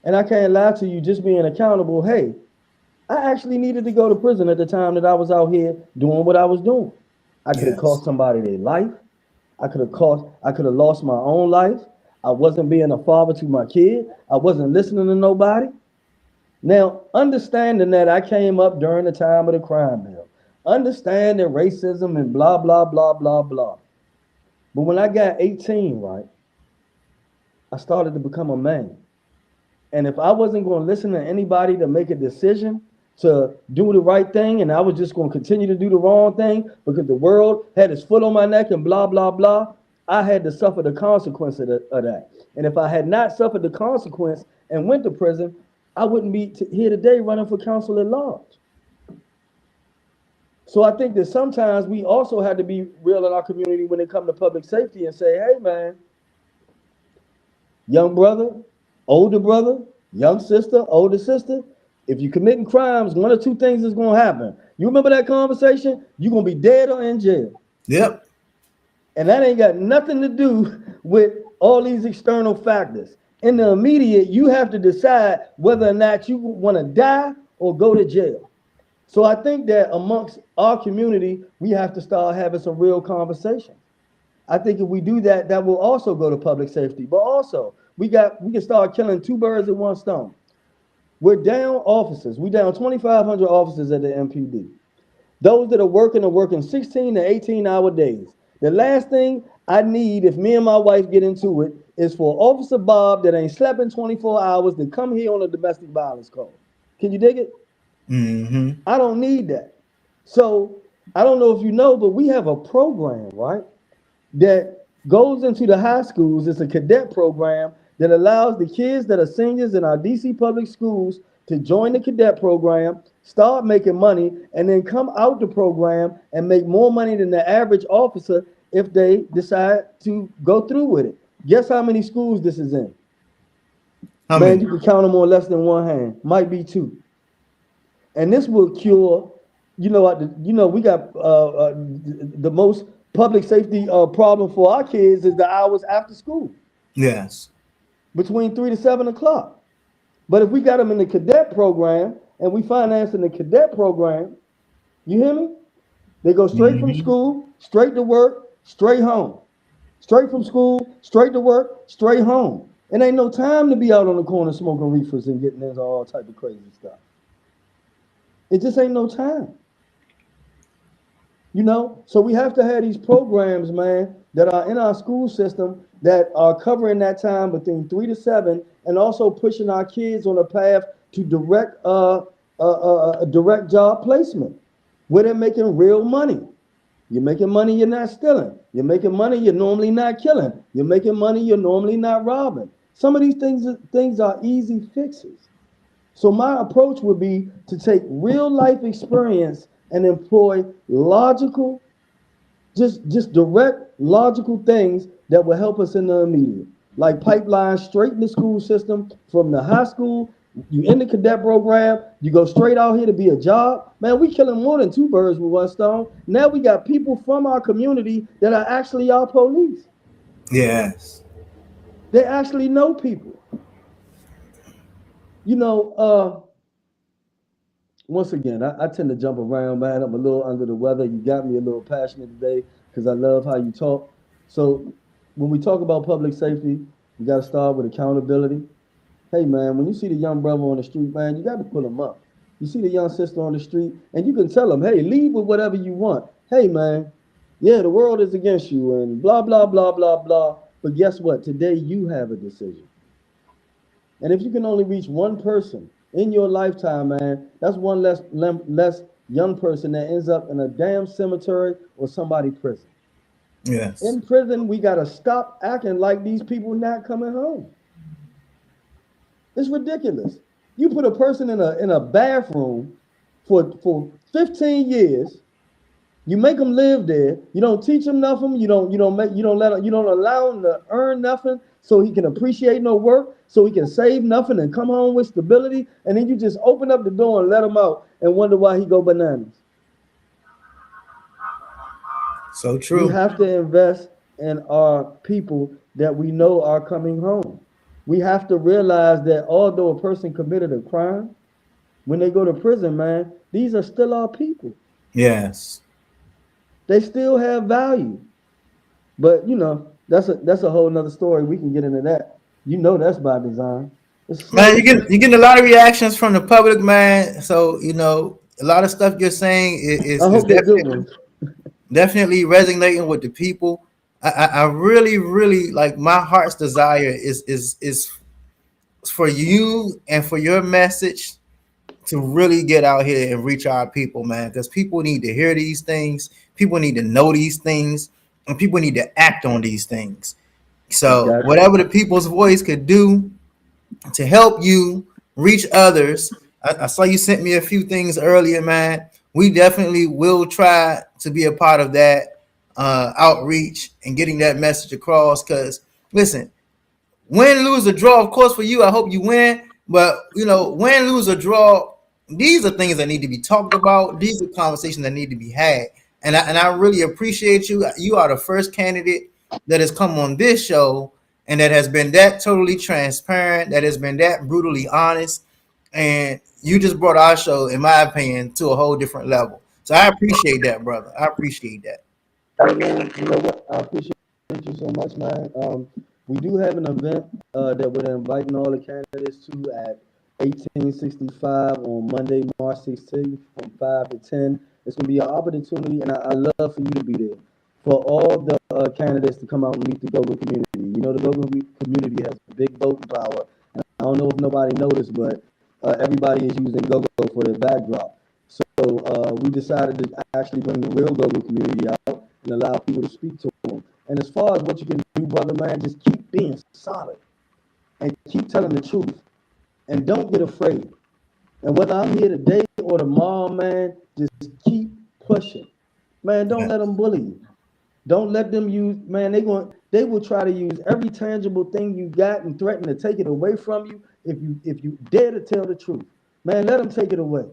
And I can't lie to you, just being accountable, hey, I actually needed to go to prison at the time that I was out here doing what I was doing. I could have cost somebody their life. I could have lost my own life. I wasn't being a father to my kid. I wasn't listening to nobody. Now, understanding that I came up during the time of the crime bill, understanding racism and blah, blah, blah, blah, blah. But when I got 18, right, I started to become a man. And if I wasn't going to listen to anybody to make a decision to do the right thing, and I was just going to continue to do the wrong thing because the world had its foot on my neck and blah, blah, blah, I had to suffer the consequence of that. And if I had not suffered the consequence and went to prison, I wouldn't be here today running for council at large. So I think that sometimes we also have to be real in our community when it comes to public safety and say, hey, man, young brother, young sister, older sister, if you're committing crimes, one or two things is going to happen. You remember that conversation? You're going to be dead or in jail. Yep. And that ain't got nothing to do with all these external factors. In the immediate, you have to decide whether or not you want to die or go to jail. So I think that amongst our community, we have to start having some real conversation. I think if we do that, that will also go to public safety. But also, we can start killing two birds with one stone. We're down officers. We're down 2,500 officers at the MPD. Those that are working 16 to 18-hour days. The last thing I need, if me and my wife get into it, is for Officer Bob that ain't slept in 24 hours to come here on a domestic violence call. Can you dig it? I don't need that. So I don't know if you know, but we have a program, right, that goes into the high schools. It's a cadet program that allows the kids that are seniors in our DC public schools to join the cadet program, start making money, and then come out the program and make more money than the average officer if they decide to go through with it. Guess how many schools this is in? How Man, many? you can count them on less than one hand. Might be two. And this will cure, we got the most public safety problem for our kids is the hours after school. Yes. Between 3 to 7 o'clock. But if we got them in the cadet program and we financing the cadet program, you hear me? They go straight from school, straight to work, straight home. Straight from school, straight to work, straight home. And ain't no time to be out on the corner smoking reefers and getting into all type of crazy stuff. It just ain't no time. So we have to have these programs, man, that are in our school system that are covering that time between 3 to 7 and also pushing our kids on a path to direct job placement where they're making real money. You're making money, you're not stealing. You're making money, you're normally not killing. You're making money, you're normally not robbing. Some of these things are easy fixes. So my approach would be to take real life experience and employ logical, just direct logical things that will help us in the immediate. Like pipelines straight in the school system from the high school You in the cadet program, you go straight out here to be a job. Man, we killing more than two birds with one stone. Now we got people from our community that are actually our police. Yes. They actually know people. You know, once again, I tend to jump around, man. I'm a little under the weather. You got me a little passionate today because I love how you talk. So when we talk about public safety, you got to start with accountability. Hey, man, when you see the young brother on the street, man, you got to pull him up. You see the young sister on the street, and you can tell them, hey, leave with whatever you want. Hey, man, yeah, the world is against you and blah, blah, blah, blah, blah. But guess what? Today you have a decision. And if you can only reach one person in your lifetime, man, that's one less young person that ends up in a damn cemetery or somebody prison. Yes. In prison, we got to stop acting like these people not coming home. It's ridiculous. You put a person in a bathroom for 15 years. You make them live there. You don't teach them nothing. You don't allow him to earn nothing so he can appreciate no work, so he can save nothing and come home with stability. And then you just open up the door and let him out and wonder why he go bananas. So true. We have to invest in our people that we know are coming home. We have to realize that although a person committed a crime, when they go to prison, man, these are still our people. Yes. They still have value. But you know, that's a whole nother story. We can get into that. You know that's by design. Man, you're getting a lot of reactions from the public, man. So, you know, a lot of stuff you're saying is definitely resonating with the people. I really, really like my heart's desire is for you and for your message to really get out here and reach our people, man, because people need to hear these things. People need to know these things, and people need to act on these things. So whatever the people's voice could do to help you reach others. I saw you sent me a few things earlier, man. We definitely will try to be a part of that outreach and getting that message across. Because listen, win, lose, or draw, of course, for you, I hope you win. But you know, win, lose, or draw, these are things that need to be talked about. These are conversations that need to be had. And I really appreciate you. You are the first candidate that has come on this show and that has been that totally transparent, that has been that brutally honest. And you just brought our show, in my opinion, to a whole different level. So I appreciate that, brother. I appreciate that. Hey, man, you know what? I appreciate you so much, man. We do have an event that we're inviting all the candidates to at 1865 on Monday, March 16th from 5 to 10. It's going to be an opportunity, and I love for you to be there. For all the candidates to come out and meet the Go-Go community. You know, the Go-Go community has big voting power. And I don't know if nobody noticed, but everybody is using Go-Go for their backdrop. So we decided to actually bring the real Go-Go community out and allow people to speak to them. And as far as what you can do, brother, man, just keep being solid and keep telling the truth. And don't get afraid. And whether I'm here today or tomorrow, man, just keep pushing. Man, don't let them bully you. Don't let them use, man, they will try to use every tangible thing you got and threaten to take it away from you if you dare to tell the truth. Man, let them take it away.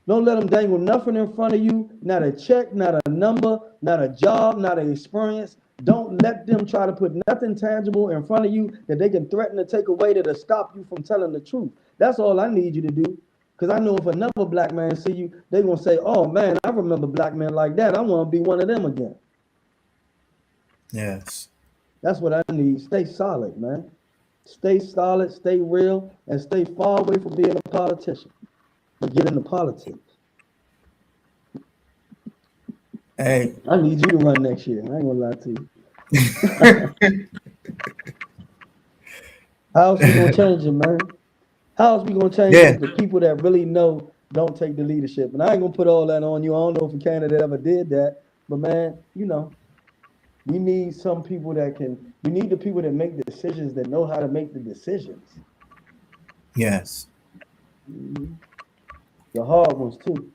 Don't let them dangle nothing in front of you, not a check, not a number, not a job, not an experience. Don't let them try to put nothing tangible in front of you that they can threaten to take away to stop you from telling the truth. That's all I need you to do. Because I know if another black man see you, they're going to say, oh, man, I remember black men like that. I want to be one of them again. Yes. That's what I need. Stay solid, man. Stay solid, stay real, and stay far away from being a politician. But get into politics. Hey. I need you to run next year. I ain't going to lie to you. How else we going to change it, man? How else we going to change it? The people that really know don't take the leadership. And I ain't going to put all that on you. I don't know if a candidate ever did that. But, man, you know, we need some people we need the people that make the decisions, that know how to make the decisions. Yes. Mm-hmm. The hard ones, too.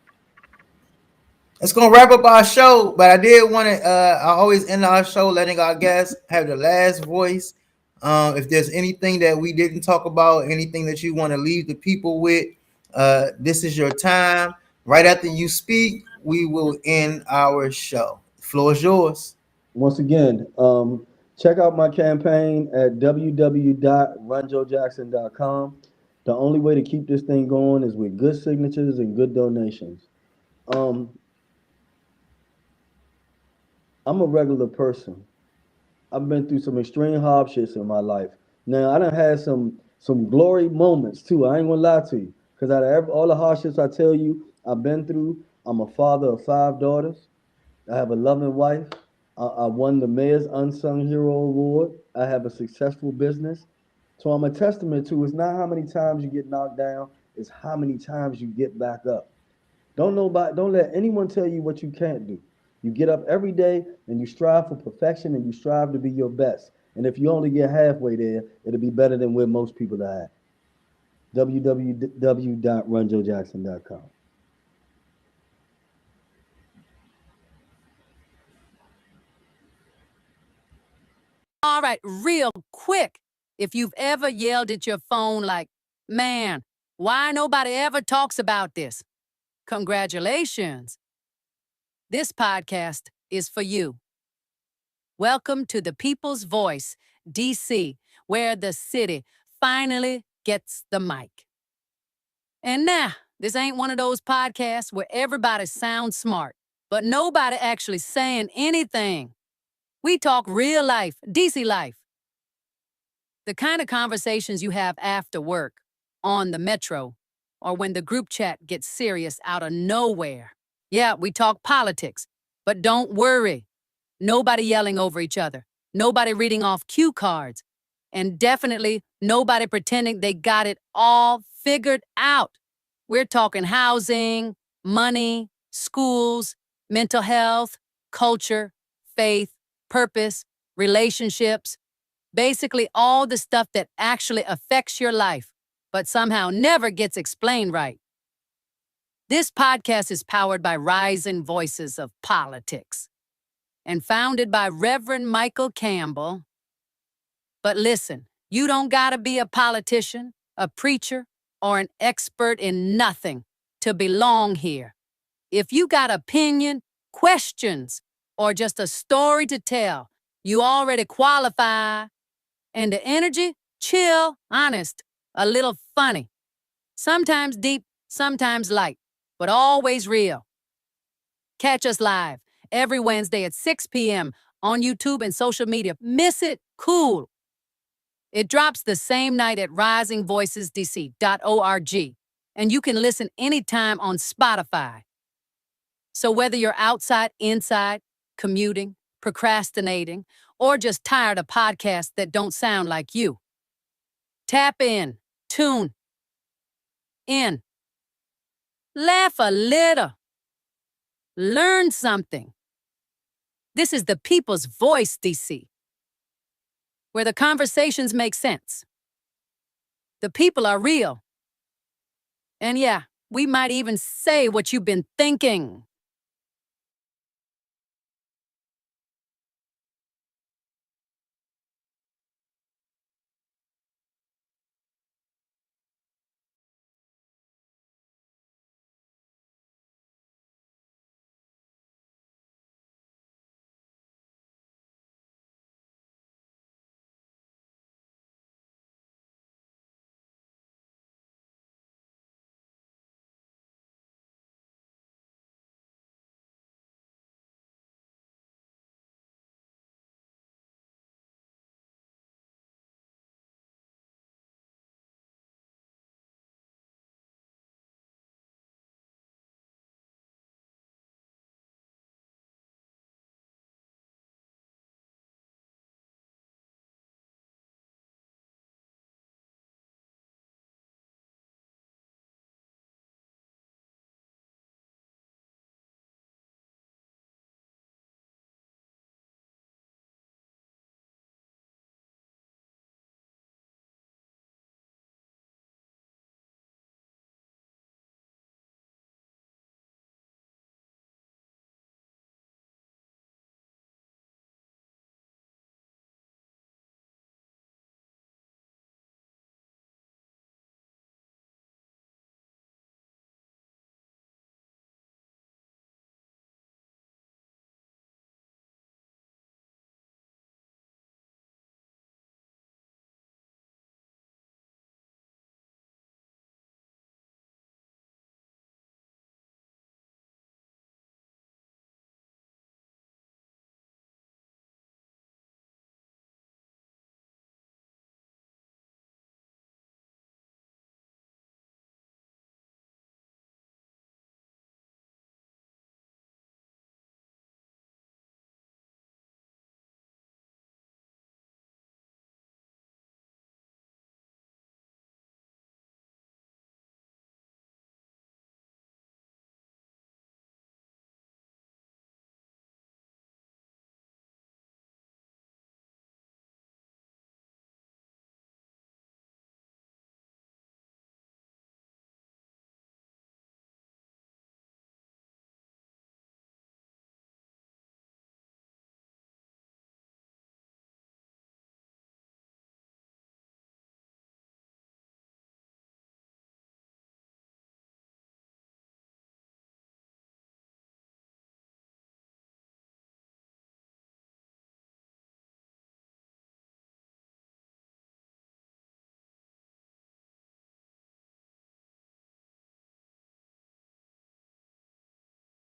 It's going to wrap up our show, but I did want to, I always end our show letting our guests have the last voice. If there's anything that we didn't talk about, anything that you want to leave the people with, this is your time. Right after you speak, we will end our show. The floor is yours. Once again, check out my campaign at www.runjoejackson.com. The only way to keep this thing going is with good signatures and good donations. I'm a regular person. I've been through some extreme hardships in my life. Now I done had some glory moments too. I ain't gonna lie to you, because out of all the hardships I tell you I've been through, I'm a father of 5 daughters. I have a loving wife. I won the Mayor's Unsung Hero Award. I have a successful business. So I'm a testament to, it's not how many times you get knocked down, it's how many times you get back up. Don't let anyone tell you what you can't do. You get up every day and you strive for perfection and you strive to be your best. And if you only get halfway there, it'll be better than where most people are at. www.runjoejackson.com. All right, real quick. If you've ever yelled at your phone like, man, why nobody ever talks about this? Congratulations. This podcast is for you. Welcome to the People's Voice, DC, where the city finally gets the mic. And nah, this ain't one of those podcasts where everybody sounds smart, but nobody actually saying anything. We talk real life, DC life. The kind of conversations you have after work, on the metro, or when the group chat gets serious out of nowhere. Yeah, we talk politics, but don't worry. Nobody yelling over each other. Nobody reading off cue cards. And definitely nobody pretending they got it all figured out. We're talking housing, money, schools, mental health, culture, faith, purpose, relationships, basically all the stuff that actually affects your life, but somehow never gets explained right. This podcast is powered by Rising Voices of Politics and founded by Reverend Michael Campbell. But listen, you don't gotta be a politician, a preacher, or an expert in nothing to belong here. If you got opinion, questions, or just a story to tell, you already qualify. And the energy, chill, honest, a little funny. Sometimes deep, sometimes light, but always real. Catch us live every Wednesday at 6 p.m. on YouTube and social media. Miss it? Cool. It drops the same night at risingvoicesdc.org, and you can listen anytime on Spotify. So whether you're outside, inside, commuting, procrastinating, or just tired of podcasts that don't sound like you, tap in, tune in, laugh a little, learn something. This is the People's Voice, DC, where the conversations make sense. The people are real. And yeah, we might even say what you've been thinking.